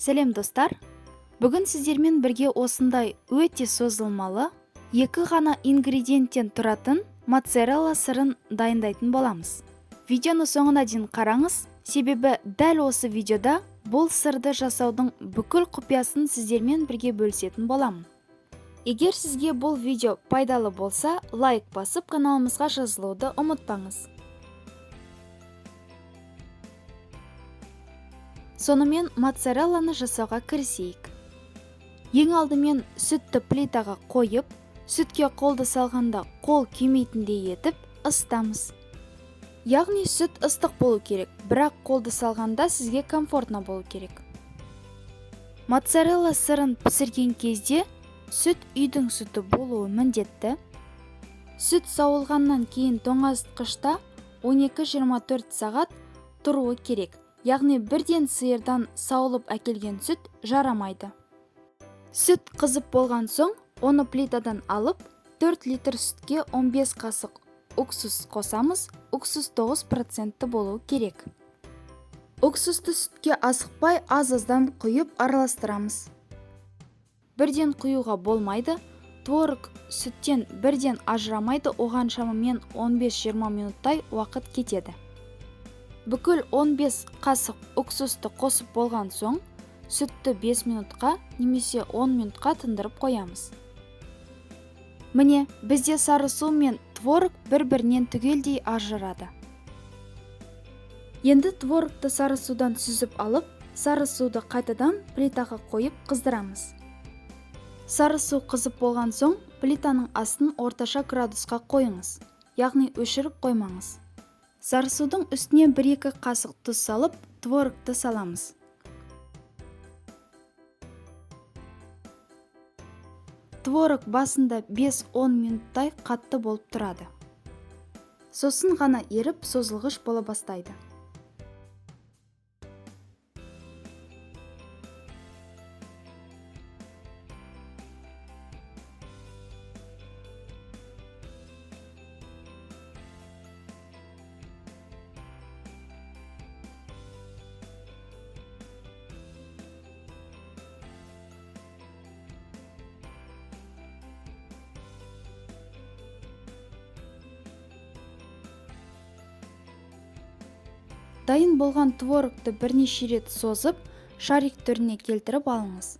Сәлем достар, бүгін сіздермен бірге осындай өте созылмалы, екі ғана ингредиенттен тұратын моцарелла сырын дайындайтын боламыз. Видеоны соңына дейін қараңыз, себебі дәл осы видеода бұл сырды жасаудың бүкіл құпиясын сіздермен бірге бөлісетін боламын. Егер сізге бұл видео пайдалы болса, лайк басып каналымызға жазылуды ұмытпаңыз. Сонымен моцарелланы жасауға кірісейік. Ең алдымен сүтті плитаға қойып, сүтке қолды салғанда қол күймейтіндей етіп ысытамыз. Яғни сүт ыстық болу керек, бірақ қолды салғанда сізге комфортно болу керек. Моцарелла сырын пісірген кезде сүт үйдің сүті болуы міндетті. Сүт сауылғаннан кейін тоңазытқышта 12-24 сағат тұруы керек. Яғни бірден сиырдан сауылып әкелген сүт жарамайды. Сүт қызып болған соң, оны плитадан алып, 4 литр сүтке 15 қасық уксус қосамыз. Уксус 9% болуы керек. Уксусты сүтке асықпай аз-аздан құйып араластырамыз. Бірден құюға болмайды. Творог сүттен бірден ажырамайды, оған шамамен 15-20 минуттай уақыт кетеді. Бүкіл 15 қасық уксусты қосып болған соң, сүтті 5 минутқа немесе 10 минутқа тындырып қоямыз. Міне, бізде сары су мен творог бір-бірінен түгелдей ажырады. Енді творогты сары судан сүзіп алып, сары суды қайтадан плитаға қойып қыздырамыз. Сары су қызып болған соң, плитаның астын орташа градусқа қойыңыз, яғни өшіріп қоймаңыз. Сары судың үстіне 1-2 қасық тұз салып, творогты саламыз. Творог басында 5-10 минуттай қатты болып тұрады. Сосын ғана еріп, созылғыш бола бастайды. Дайын болған творогты бірнеше рет созып, шарик түріне келтіріп алыңыз.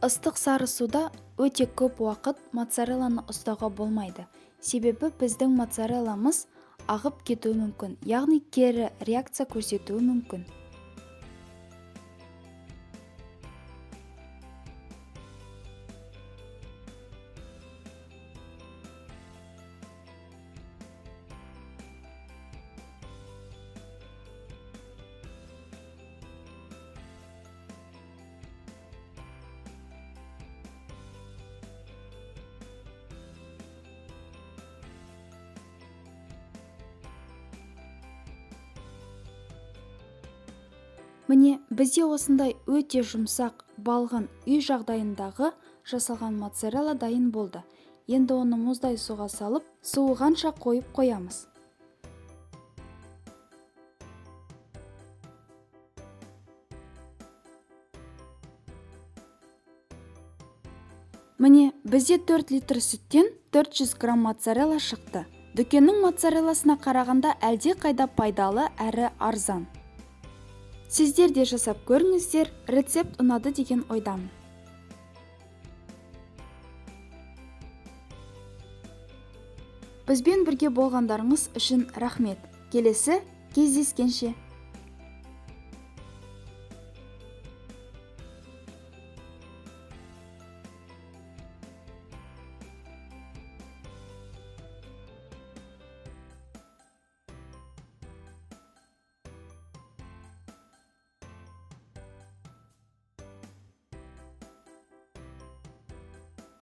Ыстық сары суда өте көп уақыт моцарелланы ұстауға болмайды. Себебі біздің моцарелламыз ағып кетуі мүмкін, яғни кері реакция көрсетуі мүмкін. Міне, бізде осындай өте жұмсақ, балғын үй жағдайындағы жасалған моцарелла дайын болды. Енді оны мұздай суға салып, суығанша қойып қоямыз. Міне, бізде 4 литр сүттен 400 грамм моцарелла шықты. Дүкеннің моцарелласына қарағанда әлде қайда пайдалы әрі арзан. Сіздер де жасап көріңіздер, рецепт ұнады деген ойдамын. Бізбен бірге болғандарыңыз үшін рахмет. Келесі кездескенше.